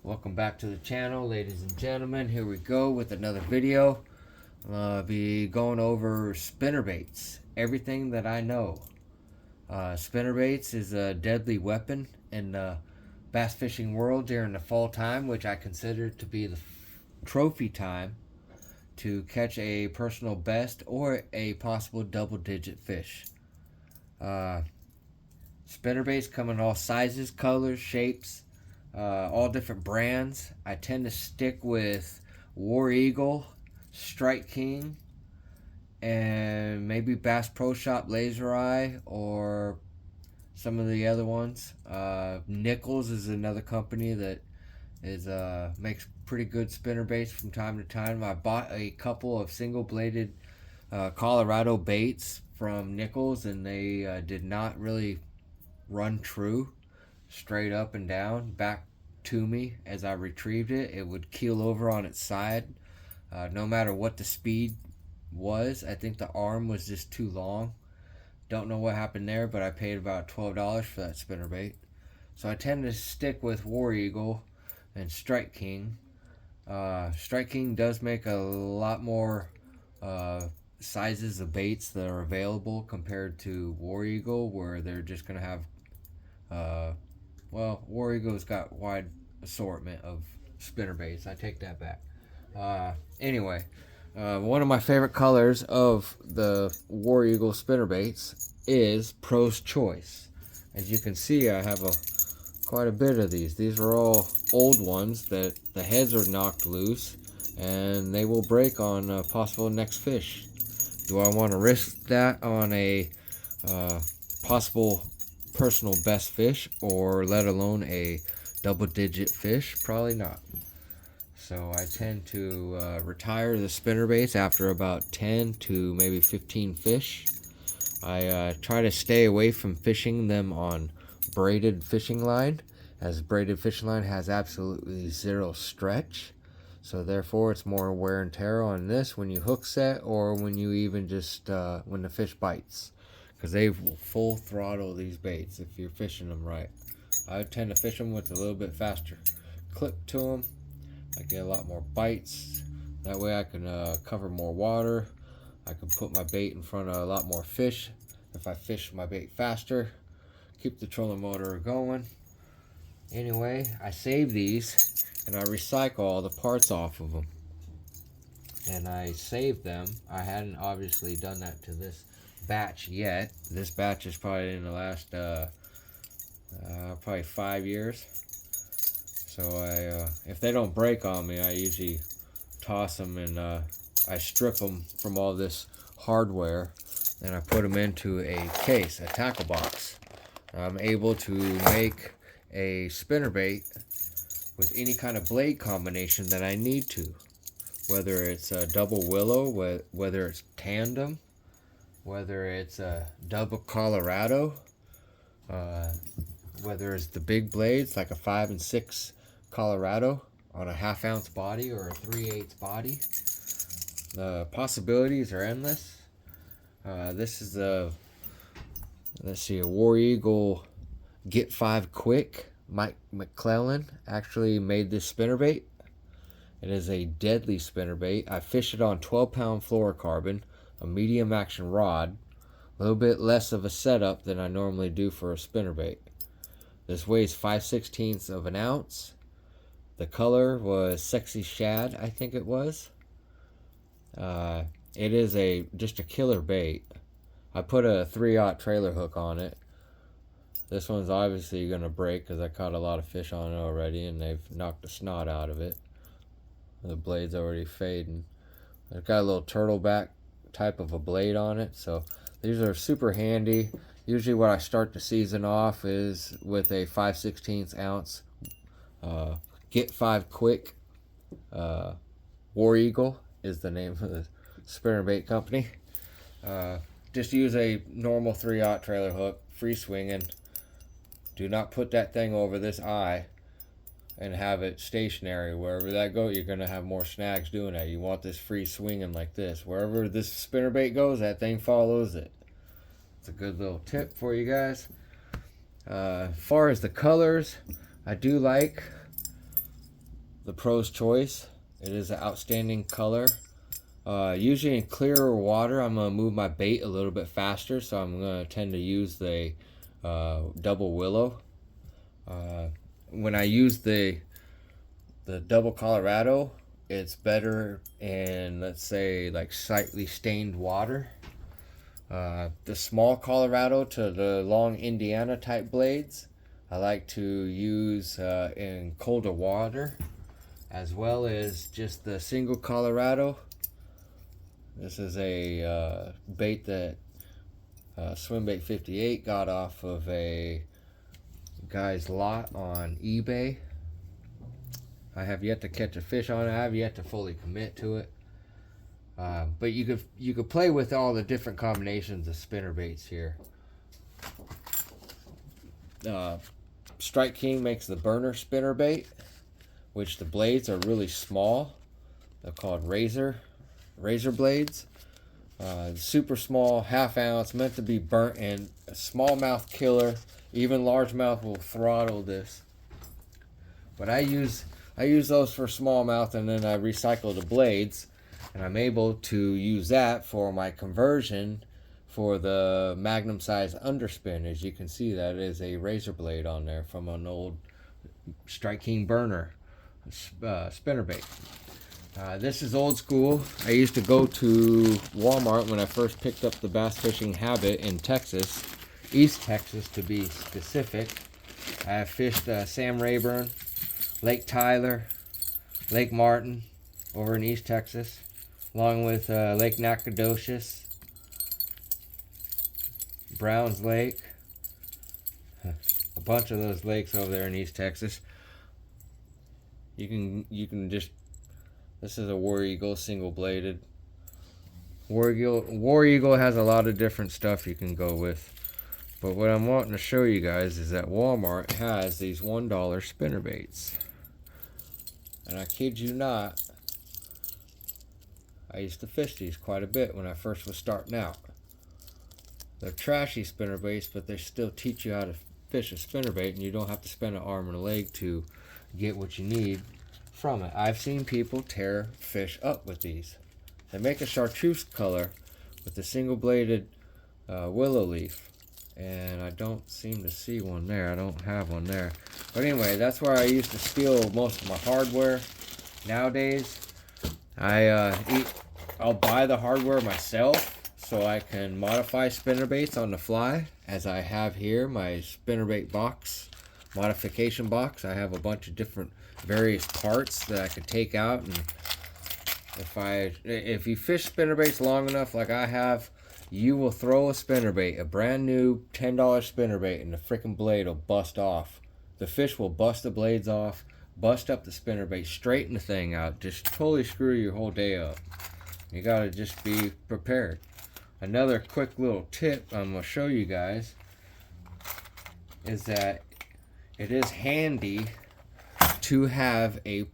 Welcome back to the channel, ladies and gentlemen. Here we go with another video. I'll be going over spinnerbaits, everything that I know. Spinnerbaits is a deadly weapon in the bass fishing world during the fall time, which I consider to be the trophy time to catch a personal best or a possible double-digit fish. Spinnerbaits come in all sizes, colors, shapes, all different brands. I tend to stick with War Eagle, Strike King, and maybe Bass Pro Shop Laser Eye or some of the other ones. Nichols is another company that is makes pretty good spinnerbaits from time to time. I bought a couple of single bladed Colorado baits from Nichols, and they did not really run true straight up and down back to me. As I retrieved it, it would keel over on its side, no matter what the speed was. I think the arm was just too long. Don't know what happened there, but I paid about $12 for that spinnerbait. So I tend to stick with War Eagle and Strike King. Strike King does make a lot more sizes of baits that are available compared to War Eagle, where they're just going to have well, War Eagle's got wide assortment of spinnerbaits. I take that back. Anyway, one of my favorite colors of the War Eagle spinnerbaits is Pro's Choice. As you can see, I have quite a bit of these. These are all old ones that the heads are knocked loose, and they will break on a possible next fish. Do I want to risk that on a possible personal best fish, or let alone a double-digit fish? Probably not. So I tend to retire the spinnerbaits after about 10 to maybe 15 fish. I try to stay away from fishing them on braided fishing line, as braided fishing line has absolutely zero stretch. So therefore it's more wear and tear on this when you hook set, or when you even just when the fish bites, because they will full throttle these baits if you're fishing them right. I tend to fish them with a little bit faster clip to them. I get a lot more bites. That way I can cover more water. I can put my bait in front of a lot more fish if I fish my bait faster. Keep the trolling motor going. Anyway, I save these and I recycle all the parts off of them. And I save them. I hadn't obviously done that to this batch yet. This batch is probably in the last probably 5 years. So if they don't break on me, I usually toss them, and I strip them from all this hardware, and I put them into a case, a tackle box. I'm able to make a spinnerbait with any kind of blade combination that I need to, whether it's a double willow, whether it's tandem, whether it's a double Colorado, whether it's the big blades like a 5 and 6 Colorado on a 1/2 ounce body or a 3/8 body. The possibilities are endless. This is a, let's see, a War Eagle Get 5 Quick. Mike McClellan actually made this spinnerbait. It is a deadly spinnerbait. I fish it on 12-pound fluorocarbon, a medium action rod, a little bit less of a setup than I normally do for a spinnerbait. This weighs 5/16 of an ounce. The color was Sexy Shad, I think it was. It is just a killer bait. I put a 3/0 trailer hook on it. This one's obviously going to break because I caught a lot of fish on it already, and they've knocked the snot out of it. The blade's already fading. It's got a little turtleback type of a blade on it, so these are super handy. Usually what I start the season off is with a 5/16 ounce Get 5 Quick. War Eagle is the name of the spinnerbait company. Just use a normal 3/0 trailer hook, free swinging. Do not put that thing over this eye and have it stationary. Wherever that goes, you're going to have more snags doing that. You want this free swinging like this. Wherever this spinnerbait goes, that thing follows it. It's a good little tip for you guys. As far as the colors, I do like the Pro's Choice. It is an outstanding color. Usually in clearer water, I'm going to move my bait a little bit faster, so I'm going to tend to use the double willow. When I use the double Colorado, it's better in, let's say, like slightly stained water. The small Colorado to the long Indiana type blades, I like to use in colder water, as well as just the single Colorado. This is a bait that Swimbait 58 got off of a guy's lot on eBay. I have yet to catch a fish on it. I have yet to fully commit to it. But you could play with all the different combinations of spinner baits here. Strike King makes the burner spinner bait, which the blades are really small. They're called razor blades. Super small, half ounce, meant to be burnt, and a smallmouth killer. Even largemouth will throttle this. But I use those for smallmouth, and then I recycle the blades, and I'm able to use that for my conversion for the magnum size underspin. As you can see, that is a razor blade on there from an old Strike King burner spinnerbait. This is old school. I used to go to Walmart when I first picked up the bass fishing habit in Texas, East Texas to be specific. I have fished Sam Rayburn, Lake Tyler, Lake Martin over in East Texas, along with Lake Nacogdoches, Browns Lake, a bunch of those lakes over there in East Texas. You can just, this is a War Eagle single bladed. War Eagle has a lot of different stuff you can go with. But what I'm wanting to show you guys is that Walmart has these $1 spinner baits. And I kid you not, I used to fish these quite a bit when I first was starting out. They're trashy spinner baits, but they still teach you how to fish a spinner bait, and you don't have to spend an arm and a leg to get what you need from it. I've seen people tear fish up with these. They make a chartreuse color with a single bladed willow leaf, and I don't seem to see one there. I don't have one there. But anyway, that's where I used to steal most of my hardware. Nowadays, I'll buy the hardware myself so I can modify spinnerbaits on the fly, as I have here my spinnerbait box, modification box. I have a bunch of different various parts that I could take out, and if you fish spinnerbaits long enough like I have, you will throw a spinnerbait, a brand new $10 spinnerbait, and the freaking blade will bust off. The fish will bust the blades off, bust up the spinnerbait, straighten the thing out, just totally screw your whole day up. You gotta just be prepared. Another quick little tip I'm gonna show you guys is that it is handy to have a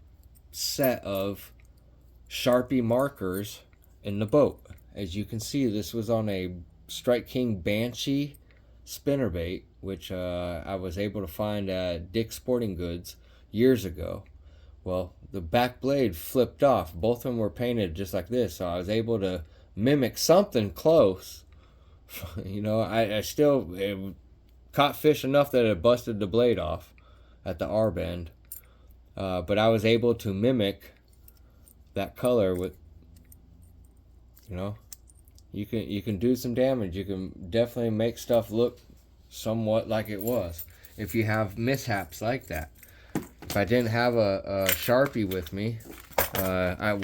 set of Sharpie markers in the boat. As you can see, this was on a Strike King Banshee spinnerbait, which I was able to find at Dick's Sporting Goods years ago. Well, the back blade flipped off. Both of them were painted just like this, so I was able to mimic something close. You know, I still caught fish enough that it busted the blade off at the R bend, but I was able to mimic that color with, you know, you can do some damage. You can definitely make stuff look somewhat like it was if you have mishaps like that. If I didn't have a Sharpie with me, I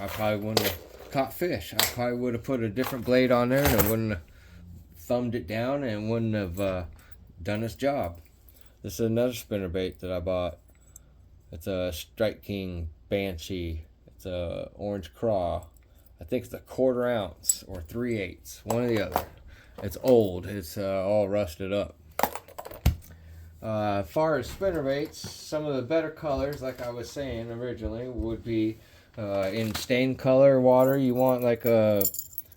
probably wouldn't have caught fish. I probably would have put a different blade on there, and I wouldn't have thumbed it down, and wouldn't have done its job. This is another spinnerbait that I bought. It's a Strike King Banshee. It's a orange craw. I think it's a 1/4 ounce or 3/8, one or the other. It's old. It's all rusted up. As far as spinnerbaits, some of the better colors, like I was saying originally, would be in stained color water. You want like a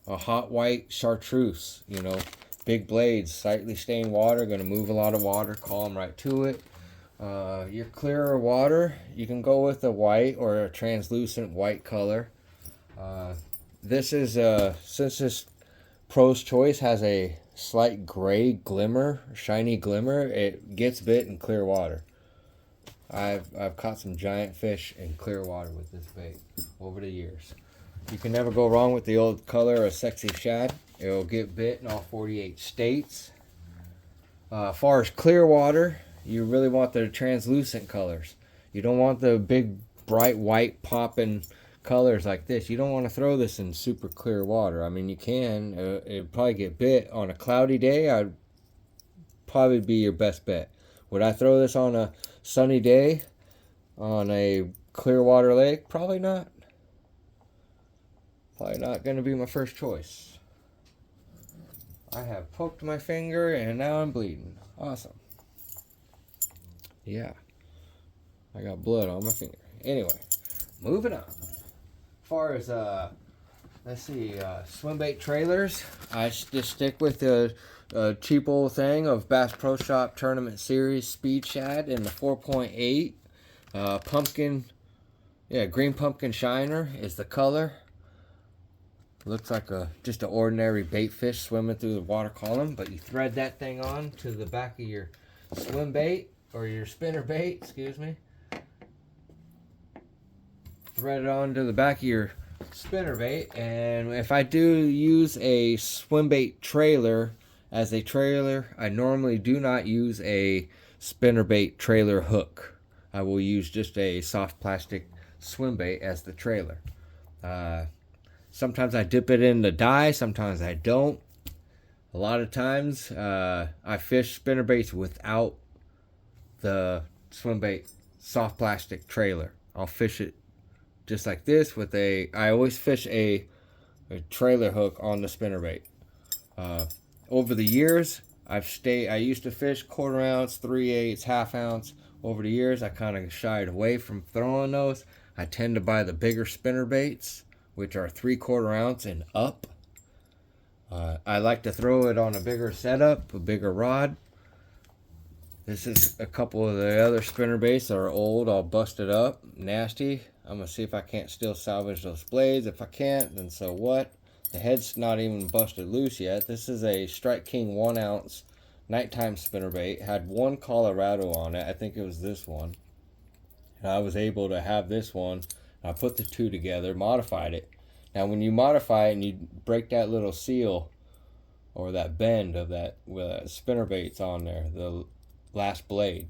hot white chartreuse, you know, big blades, slightly stained water, going to move a lot of water, calm right to it. Your clearer water, you can go with a white or a translucent white color. This is since this Pro's Choice has a slight gray glimmer, shiny glimmer, it gets bit in clear water. I've caught some giant fish in clear water with this bait over the years. You can never go wrong with the old color of Sexy Shad. It will get bit in all 48 states. As far as clear water, you really want the translucent colors. You don't want the big bright white popping colors like this. You don't want to throw this in super clear water. I mean, you can. It'd probably get bit on a cloudy day. I'd probably be your best bet. Would I throw this on a sunny day on a clear water lake? Probably not. Probably not going to be my first choice. I have poked my finger and now I'm bleeding. Awesome. Yeah. I got blood on my finger. Anyway, moving on. As far as, let's see, swim bait trailers, I just stick with the cheap old thing of Bass Pro Shop Tournament Series Speed Shad in the 4.8. Pumpkin, green pumpkin shiner is the color. Looks like just an ordinary bait fish swimming through the water column, but you thread that thing on to the back of your swim bait, or your spinner bait, excuse me. Thread it on to the back of your spinner bait, and if I do use a swim bait trailer as a trailer, I normally do not use a spinner bait trailer hook. I will use just a soft plastic swim bait as the trailer. Sometimes I dip it in the dye, sometimes I don't. A lot of times I fish spinnerbaits without the swim bait soft plastic trailer. I'll fish it just like this with I always fish a trailer hook on the spinnerbait. Over the years, I used to fish 1/4 ounce, 3/8, half ounce. Over the years, I kind of shied away from throwing those. I tend to buy the bigger spinnerbaits, which are 3/4 ounce and up. I like to throw it on a bigger setup, a bigger rod. This is a couple of the other spinnerbaits that are old, all busted up, nasty. I'm going to see if I can't still salvage those blades. If I can't, then so what? The head's not even busted loose yet. This is a Strike King 1 ounce nighttime spinnerbait. Had one Colorado on it. I think it was this one. And I was able to have this one. I put the two together, modified it. Now when you modify it and you break that little seal or that bend of that spinnerbait's on there, the last blade,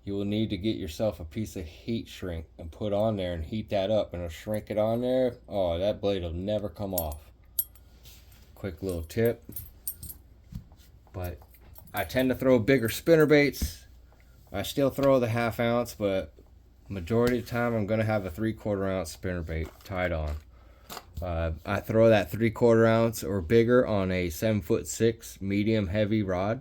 you will need to get yourself a piece of heat shrink and put on there and heat that up, and it'll shrink it on there. Oh, that blade will never come off. Quick little tip. But I tend to throw bigger spinnerbaits. I still throw the half ounce, but majority of the time I'm going to have a 3/4 ounce spinnerbait tied on. I throw that 3/4 ounce or bigger on a 7'6" medium heavy rod.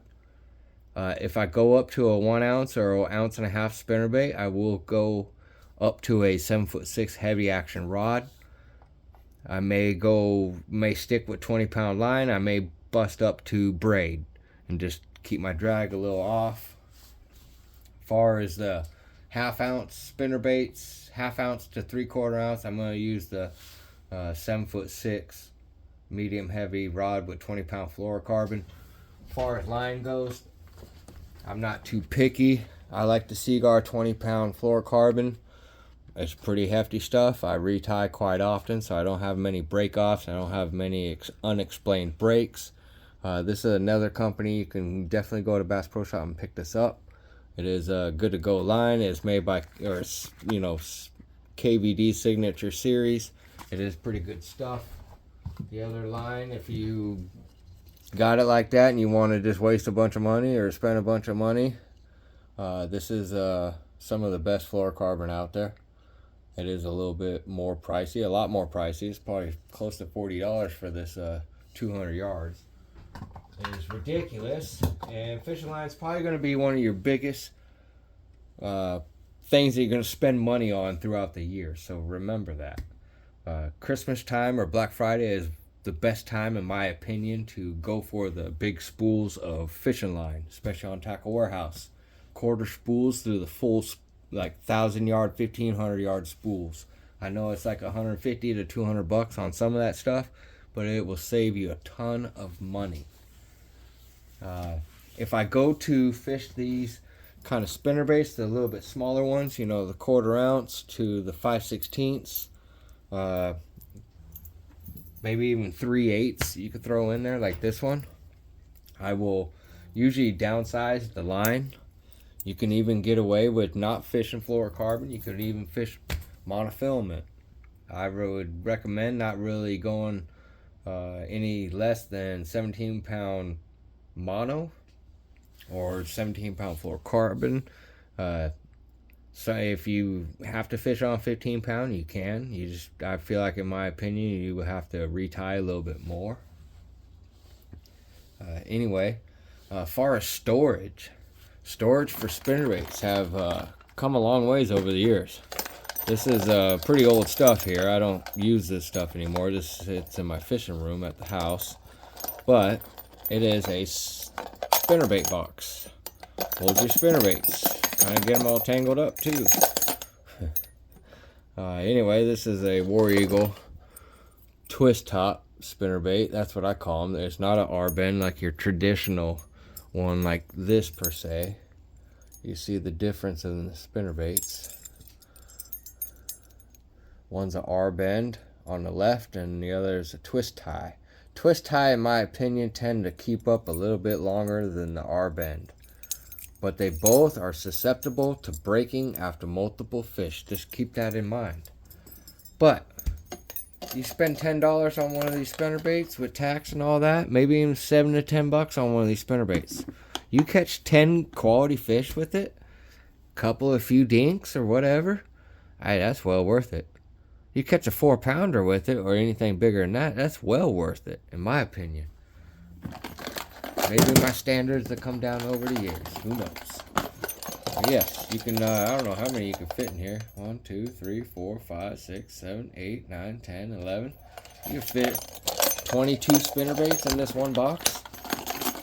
If I go up to a 1 ounce or an ounce and a half spinnerbait, I will go up to a 7'6" heavy action rod. I may stick with 20-pound line. I may bust up to braid and just keep my drag a little off. As far as the half ounce spinnerbaits, half ounce to 3/4 ounce, I'm going to use the 7'6" medium heavy rod with 20-pound fluorocarbon. As far as line goes, I'm not too picky. I like the Seaguar 20-pound fluorocarbon. It's pretty hefty stuff. I retie quite often, so I don't have many break-offs. I don't have many unexplained breaks. This is another company. You can definitely go to Bass Pro Shop and pick this up. It is a good-to-go line. It's made by, KVD Signature Series. It is pretty good stuff. The other line, if you got it like that and you want to just waste a bunch of money or spend a bunch of money, this is some of the best fluorocarbon out there. It is a little bit more pricey, a lot more pricey. It's probably close to $40 for this 200 yards. It is ridiculous, and fishing line is probably going to be one of your biggest things that you're going to spend money on throughout the year, so remember that. Christmas time or Black Friday is the best time, in my opinion, to go for the big spools of fishing line, especially on Tackle Warehouse. quarter spools through the full, like 1,000-yard, 1,500-yard spools. I know it's like 150 to 200 bucks on some of that stuff, but it will save you a ton of money. If I go to fish these kind of spinnerbaits, the little bit smaller ones, you know, the 1/4 ounce to the 5/16, maybe even 3/8 you could throw in there, like this one, I will usually downsize the line. You can even get away with not fishing fluorocarbon. You could even fish monofilament. I would recommend not really going any less than 17-pound mono or 17-pound fluorocarbon. So if you have to fish on 15-pound, you can. I feel like, in my opinion, you would have to retie a little bit more. Anyway, far as storage for spinnerbaits have come a long ways over the years. This is pretty old stuff here. I don't use this stuff anymore. It's in my fishing room at the house. But it is a spinnerbait box. Hold your spinnerbaits. Kind of get them all tangled up too. Anyway, this is a War Eagle twist top spinnerbait. That's what I call them. It's not an R-bend like your traditional one like this per se. You see the difference in the spinnerbaits. One's a R-bend on the left and the other is a twist tie. Twist tie, in my opinion, tend to keep up a little bit longer than the R-bend. But they both are susceptible to breaking after multiple fish. Just keep that in mind. But you spend $10 on one of these spinnerbaits with tax and all that, maybe even 7 to 10 bucks on one of these spinnerbaits. You catch 10 quality fish with it, a few dinks or whatever, that's well worth it. You catch a 4-pounder with it or anything bigger than that, that's well worth it, in my opinion. Maybe my standards have come down over the years. Who knows? But yes, you can, I don't know how many you can fit in here. 1, 2, 3, 4, 5, 6, 7, 8, 9, 10, 11. You can fit 22 spinnerbaits in this one box.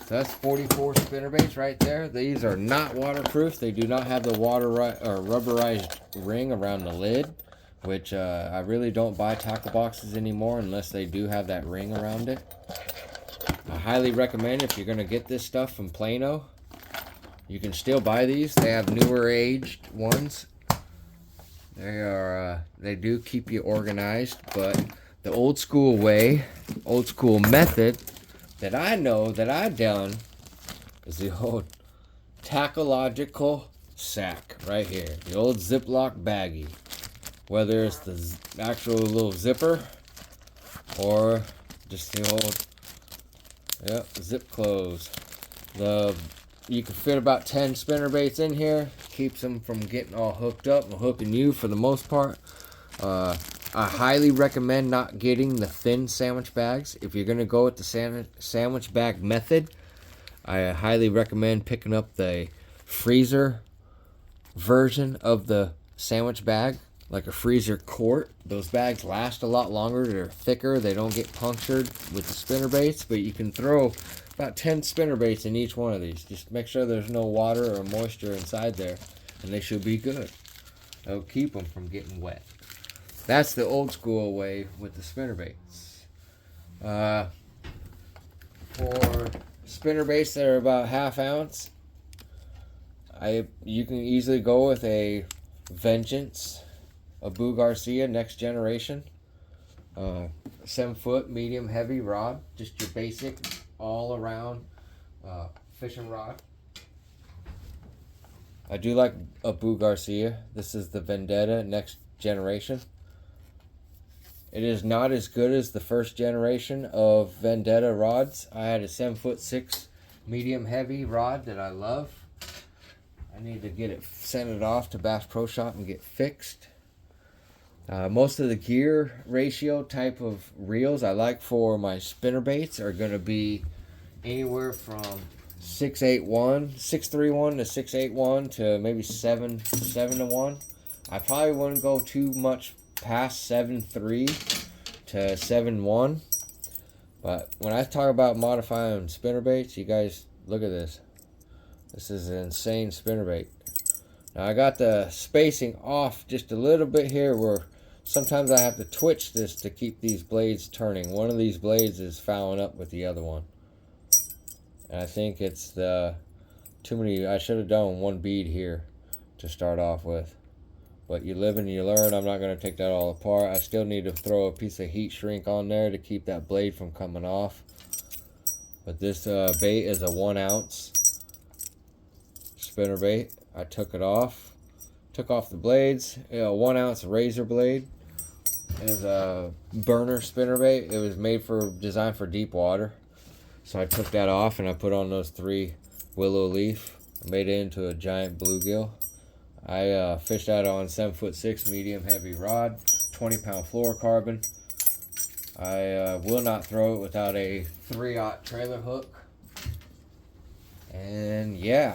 So that's 44 spinnerbaits right there. These are not waterproof. They do not have the rubberized ring around the lid, which I really don't buy tackle boxes anymore unless they do have that ring around it. I highly recommend, if you're going to get this stuff from Plano, you can still buy these. They have newer aged ones. They do keep you organized, but the old school way, old school method that I know that I've done is the old tackleological sack right here. The old Ziploc baggie. Whether it's the actual little zipper or just the old zip close. You can fit about 10 spinnerbaits in here. Keeps them from getting all hooked up and hooking you for the most part. I highly recommend not getting the thin sandwich bags. If you're going to go with the sandwich bag method, I highly recommend picking up the freezer version of the sandwich bag, like a freezer quart. Those bags last a lot longer. They're thicker. They don't get punctured with the spinnerbaits, but you can throw about 10 spinnerbaits in each one of these. Just make sure there's no water or moisture inside there, and they should be good. That'll keep them from getting wet. That's the old school way with the spinnerbaits. For spinnerbaits that are about 1/2 ounce, you can easily go with a Vengeance, a Boo Garcia next generation, 7-foot medium heavy rod, just your basic all around fishing rod. I do like a Boo Garcia. This is the Vendetta next generation. It is not as good as the first generation of Vendetta rods. I had a 7'6" medium heavy rod that I love. I need to get it sent off to Bass Pro Shop and get fixed. Most of the gear ratio type of reels I like for my spinnerbaits are going to be anywhere from 631 to 681 to maybe 7 to 1. I probably wouldn't go too much past 7.3 to 7.1. But when I talk about modifying spinnerbaits, you guys look at this. This is an insane spinnerbait. Now I got the spacing off just a little bit here where sometimes I have to twitch this to keep these blades turning. One of these blades is fouling up with the other one. And I think it's the too many. I should have done one bead here to start off with. But you live and you learn. I'm not going to take that all apart. I still need to throw a piece of heat shrink on there to keep that blade from coming off. But this bait is a 1 ounce spinner bait. I took it off. Took off the blades. 1 ounce razor blade is a burner spinner bait. It was designed for deep water. So I took that off and I put on those 3 willow leaf. I made it into a giant bluegill. I fished that on 7'6" medium heavy rod, 20-pound fluorocarbon. I will not throw it without a 3/0 trailer hook. And yeah,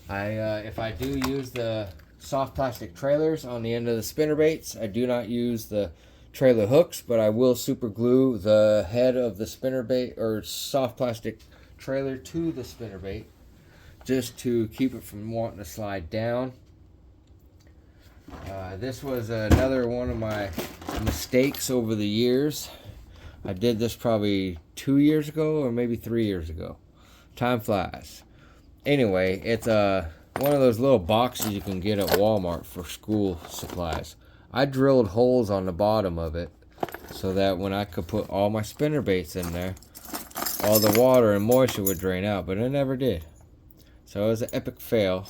if I do use the soft plastic trailers on the end of the spinnerbaits, I do not use the trailer hooks, but I will super glue the head of the spinnerbait or soft plastic trailer to the spinnerbait, just to keep it from wanting to slide down. This was another one of my mistakes over the years. I did this probably 2 years ago or maybe 3 years ago. Time flies. Anyway, it's one of those little boxes you can get at Walmart for school supplies. I drilled holes on the bottom of it so that when I could put all my spinnerbaits in there, all the water and moisture would drain out, but it never did. So it was an epic fail.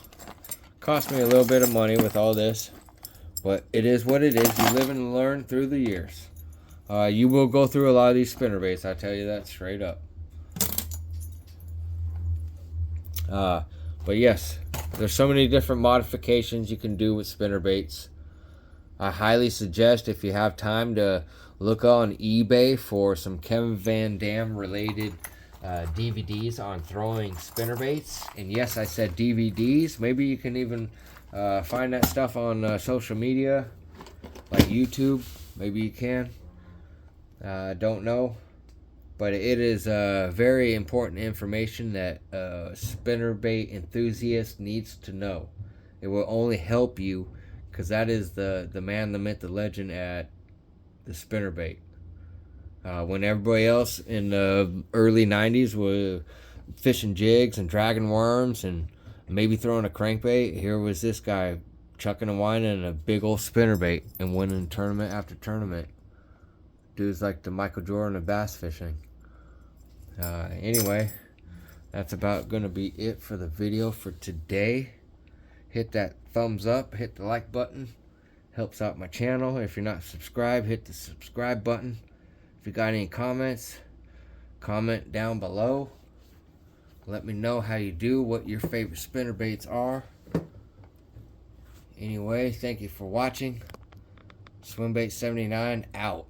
Cost me a little bit of money with all this, but it is what it is. You live and learn through the years. You will go through a lot of these spinnerbaits, I tell you that straight up. But yes, there's so many different modifications you can do with spinnerbaits. I highly suggest, if you have time, to look on eBay for some Kevin Van Dam related DVDs on throwing spinnerbaits. And yes, I said DVDs. Maybe you can even find that stuff on social media like YouTube. Maybe you can. Don't know. But it is very important information that a spinnerbait enthusiast needs to know. It will only help you, because that is the man, the myth, the legend at the spinnerbait. When everybody else in the early 90s was fishing jigs and dragging worms and maybe throwing a crankbait, here was this guy chucking and whining a big old spinnerbait and winning tournament after tournament. Dude's like the Michael Jordan of bass fishing. Anyway, that's about going to be it for the video for today. Hit that thumbs up, hit the like button. Helps out my channel. If you're not subscribed, hit the subscribe button. If you got any comments, comment down below. Let me know how you do, what your favorite spinnerbaits are. Anyway, thank you for watching. Swimbait79 out.